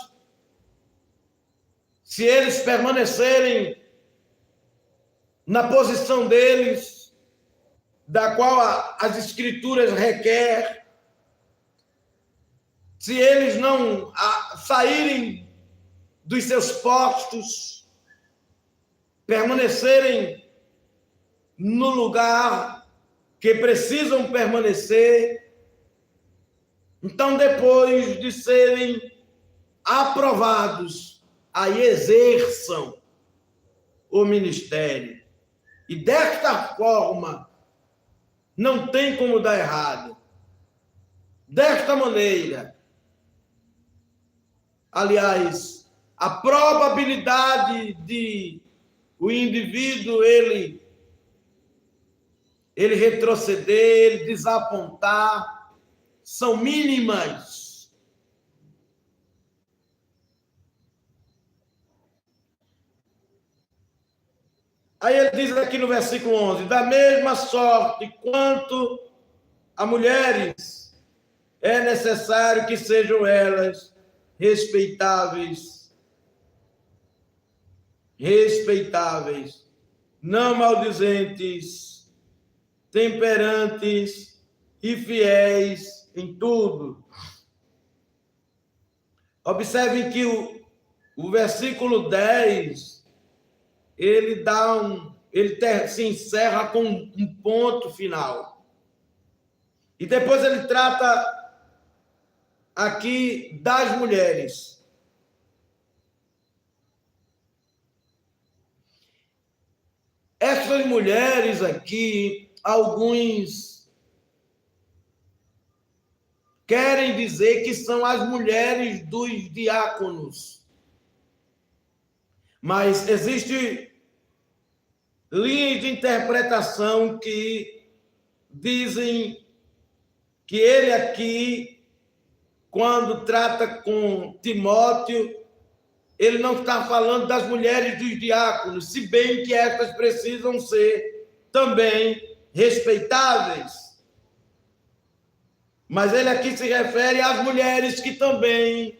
se eles permanecerem na posição deles, da qual as Escrituras requer, se eles não saírem dos seus postos, permanecerem no lugar que precisam permanecer, então, depois de serem aprovados, aí exerçam o ministério. E desta forma, não tem como dar errado. Desta maneira, aliás, a probabilidade de o indivíduo ele retroceder, ele desapontar, são mínimas. Aí ele diz aqui no versículo 11, da mesma sorte quanto a mulheres, é necessário que sejam elas respeitáveis, não maldizentes, temperantes e fiéis em tudo. Observem que o versículo 10, ele se encerra com um ponto final. E depois ele trata aqui das mulheres. Essas mulheres aqui, alguns querem dizer que são as mulheres dos diáconos. Mas existe linhas de interpretação que dizem que ele aqui, quando trata com Timóteo, ele não está falando das mulheres dos diáconos, se bem que estas precisam ser também respeitáveis. Mas ele aqui se refere às mulheres que também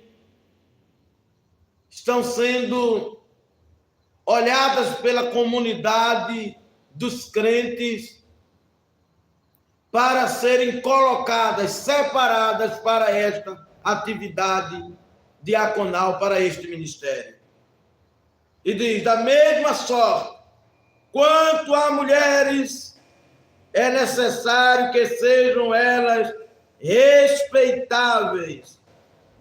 estão sendo olhadas pela comunidade dos crentes para serem colocadas, separadas para esta atividade diaconal, para este ministério. E diz, da mesma sorte, quanto a mulheres, é necessário que sejam elas respeitáveis,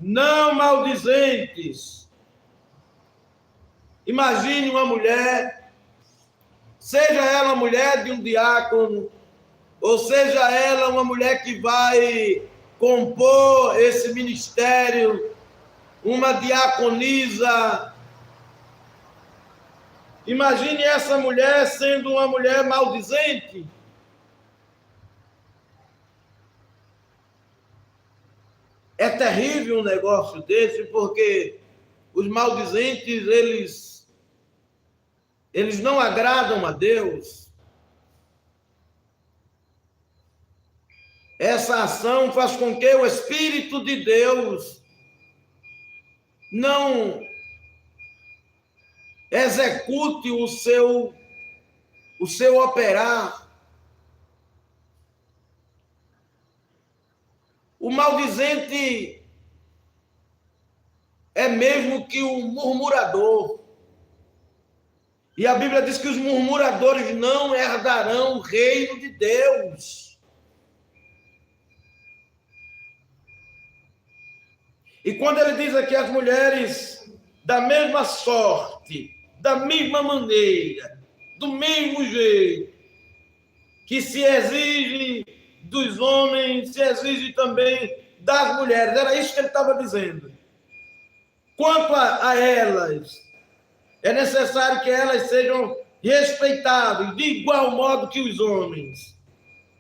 não maldizentes. Imagine uma mulher, seja ela mulher de um diácono, ou seja ela uma mulher que vai compor esse ministério, uma diaconisa. Imagine essa mulher sendo uma mulher maldizente. É terrível um negócio desse, porque os maldizentes, eles não agradam a Deus. Essa ação faz com que o Espírito de Deus não execute o seu operar. O maldizente é mesmo que o murmurador. E a Bíblia diz que os murmuradores não herdarão o reino de Deus. E quando ele diz aqui as mulheres da mesma sorte, da mesma maneira, do mesmo jeito, que se exige dos homens, se exige também das mulheres. Era isso que ele estava dizendo. Quanto a elas, é necessário que elas sejam respeitáveis, de igual modo que os homens.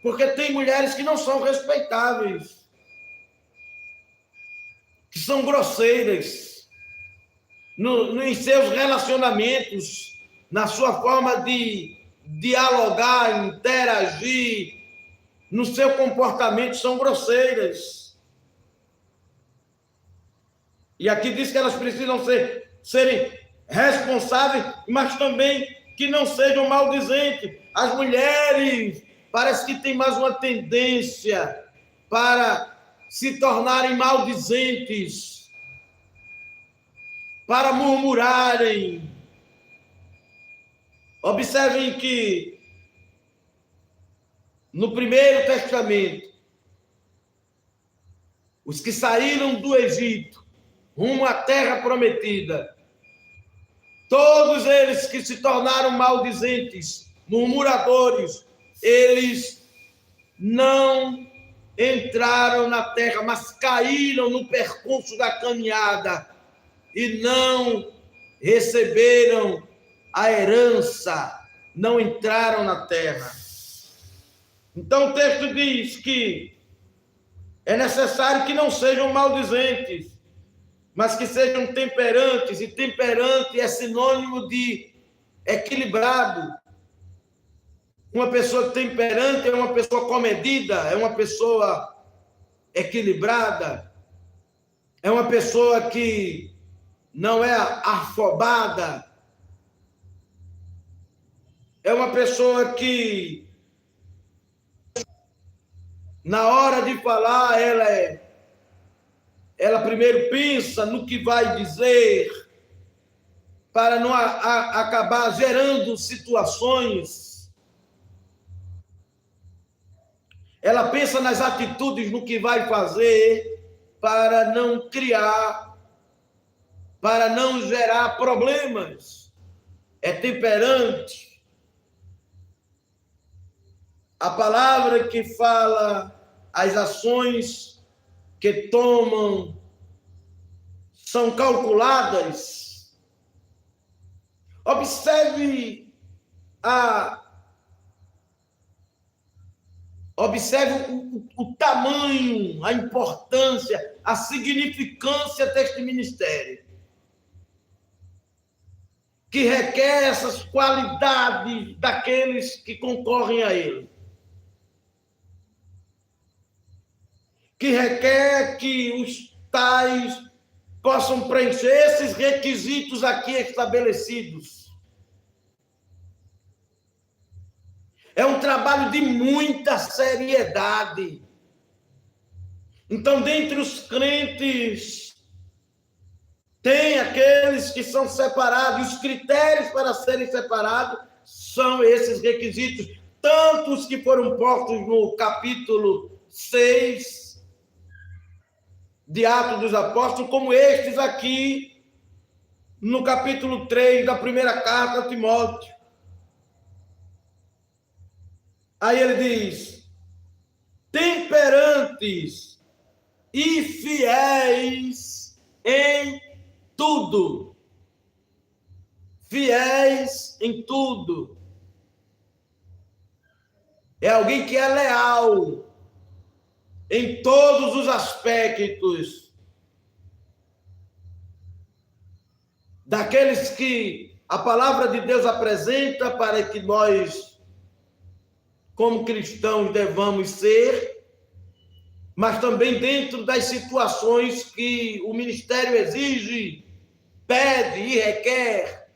Porque tem mulheres que não são respeitáveis, que são grosseiras em seus relacionamentos, na sua forma de dialogar, interagir, no seu comportamento, são grosseiras. E aqui diz que elas precisam serem responsáveis, mas também que não sejam maldizentes. As mulheres parece que têm mais uma tendência para se tornarem maldizentes, para murmurarem. Observem que no Primeiro Testamento, os que saíram do Egito rumo à terra prometida, todos eles que se tornaram maldizentes, murmuradores, eles não entraram na terra, mas caíram no percurso da caminhada e não receberam a herança, não entraram na terra. Então o texto diz que é necessário que não sejam maldizentes, mas que sejam temperantes, e temperante é sinônimo de equilibrado. Uma pessoa temperante é uma pessoa comedida, é uma pessoa equilibrada, é uma pessoa que não é afobada, é uma pessoa que, na hora de falar, ela primeiro pensa no que vai dizer, para não acabar gerando situações. Ela pensa nas atitudes, no que vai fazer, para não criar, para não gerar problemas. É temperante. A palavra que fala, as ações que tomam são calculadas. Observe Observe o tamanho, a importância, a significância deste ministério, que requer essas qualidades daqueles que concorrem a ele, que requer que os tais possam preencher esses requisitos aqui estabelecidos. É um trabalho de muita seriedade. Então, dentre os crentes, tem aqueles que são separados. Os critérios para serem separados são esses requisitos, tanto os que foram postos no capítulo 6 de Atos dos Apóstolos, como estes aqui no capítulo 3 da primeira carta a Timóteo. Aí ele diz: temperantes e fiéis em tudo. Fiéis em tudo. É alguém que é leal em todos os aspectos. Daqueles que a palavra de Deus apresenta para que nós, como cristãos, devamos ser, mas também dentro das situações que o ministério exige, pede e requer.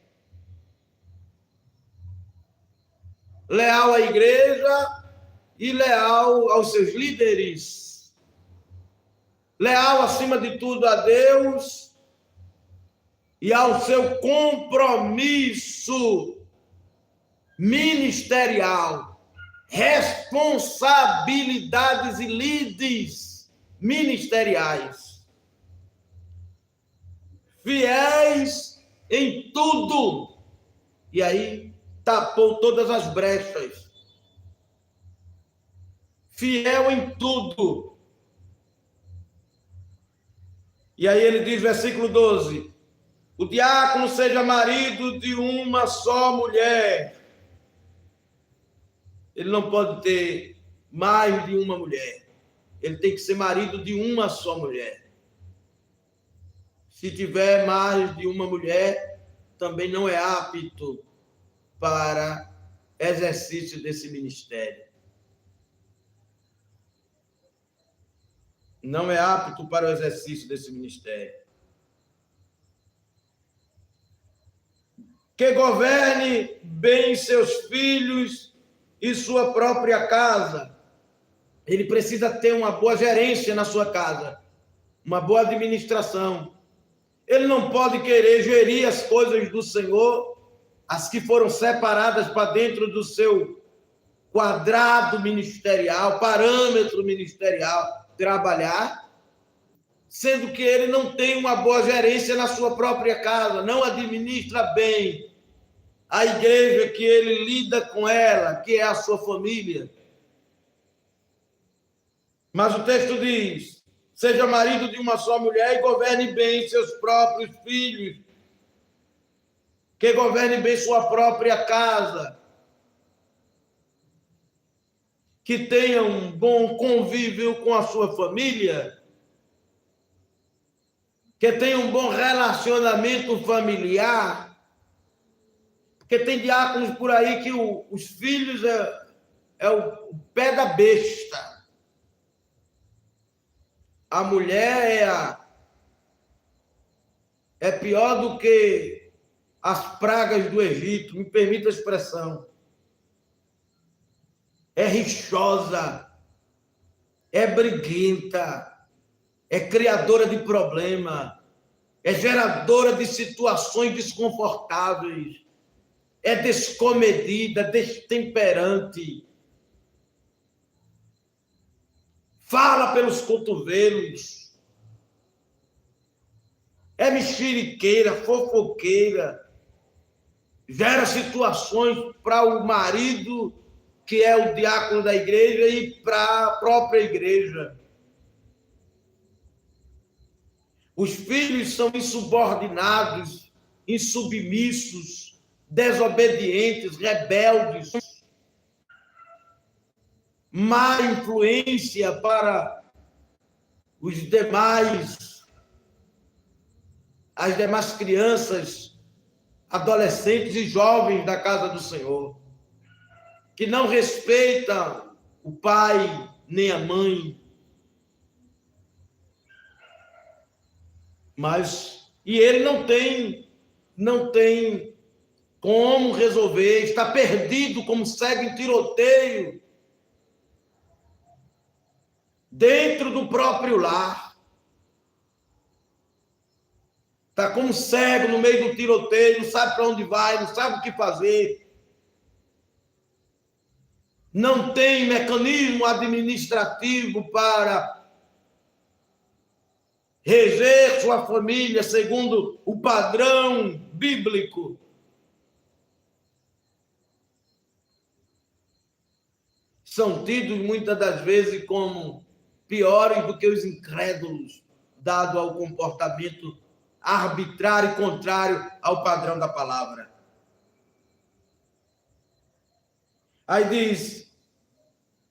Leal à igreja e leal aos seus líderes. Leal, acima de tudo, a Deus e ao seu compromisso ministerial. Responsabilidades e lides ministeriais. Fiéis em tudo. E aí tapou todas as brechas. Fiel em tudo. E aí ele diz, versículo 12: o diácono seja marido de uma só mulher. Ele não pode ter mais de uma mulher. Ele tem que ser marido de uma só mulher. Se tiver mais de uma mulher, também não é apto para exercício desse ministério. Não é apto para o exercício desse ministério. Que governe bem seus filhos e sua própria casa. Ele precisa ter uma boa gerência na sua casa, uma boa administração. Ele não pode querer gerir as coisas do Senhor, as que foram separadas para dentro do seu quadrado ministerial, parâmetro ministerial, trabalhar, sendo que ele não tem uma boa gerência na sua própria casa, não administra bem a igreja que ele lida com ela, que é a sua família. Mas o texto diz: seja marido de uma só mulher e governe bem seus próprios filhos, que governe bem sua própria casa, que tenha um bom convívio com a sua família, que tenha um bom relacionamento familiar. Porque tem diáconos por aí que os filhos é o pé da besta. A mulher é pior do que as pragas do Egito, me permita a expressão. É rixosa, é briguenta, é criadora de problema, é geradora de situações desconfortáveis, é descomedida, destemperante, fala pelos cotovelos, é mexeriqueira, fofoqueira, gera situações para o marido, que é o diácono da igreja, e para a própria igreja. Os filhos são insubordinados, insubmissos, desobedientes, rebeldes. má influência para as demais crianças, adolescentes e jovens da casa do Senhor, que não respeitam o pai nem a mãe, e ele não tem como resolver, está perdido como cego em tiroteio dentro do próprio lar. Está como cego no meio do tiroteio, não sabe para onde vai, não sabe o que fazer. Não tem mecanismo administrativo para reger sua família segundo o padrão bíblico. São tidos muitas das vezes como piores do que os incrédulos, dado ao comportamento arbitrário e contrário ao padrão da palavra. Aí diz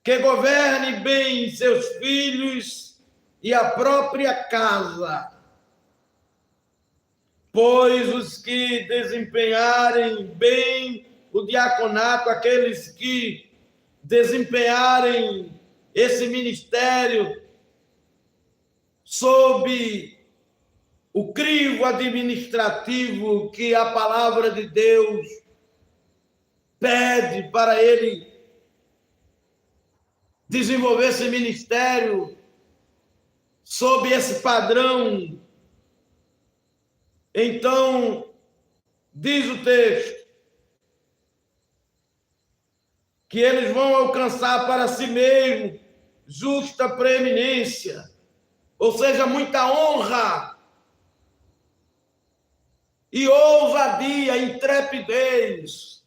que governe bem seus filhos e a própria casa, pois os que desempenharem bem o diaconato, aqueles que desempenharem esse ministério sob o crivo administrativo que a palavra de Deus pede para ele desenvolver esse ministério sob esse padrão. Então, diz o texto, que eles vão alcançar para si mesmo justa preeminência, ou seja, muita honra e ousadia, intrepidez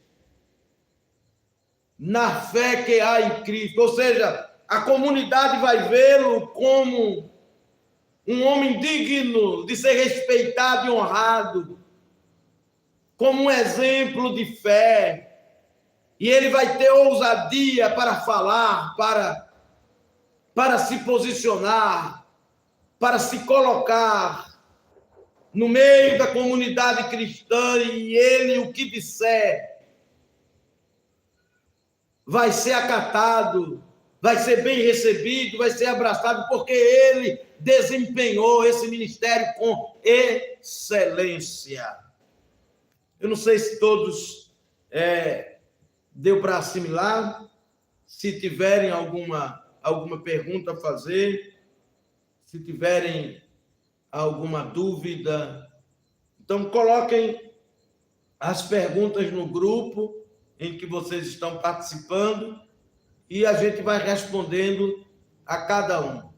na fé que há em Cristo. Ou seja, a comunidade vai vê-lo como um homem digno de ser respeitado e honrado, como um exemplo de fé. E ele vai ter ousadia para falar, para se posicionar, para se colocar no meio da comunidade cristã, e ele, o que disser, vai ser acatado, vai ser bem recebido, vai ser abraçado, porque ele desempenhou esse ministério com excelência. Eu não sei se todos deu para assimilar. Se tiverem alguma pergunta a fazer, se tiverem alguma dúvida, então coloquem as perguntas no grupo em que vocês estão participando e a gente vai respondendo a cada um.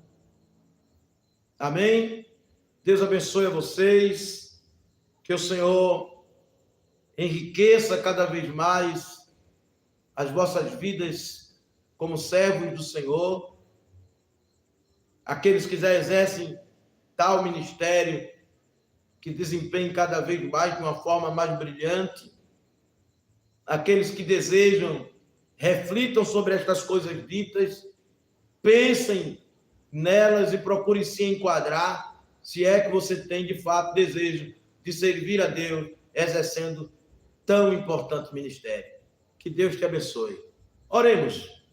Amém? Deus abençoe a vocês, que o Senhor enriqueça cada vez mais as vossas vidas como servos do Senhor. Aqueles que já exercem tal ministério, que desempenhem cada vez mais de uma forma mais brilhante. Aqueles que desejam, reflitam sobre estas coisas ditas, pensem nelas e procurem se enquadrar, se é que você tem de fato desejo de servir a Deus, exercendo tão importante ministério. Que Deus te abençoe. Oremos.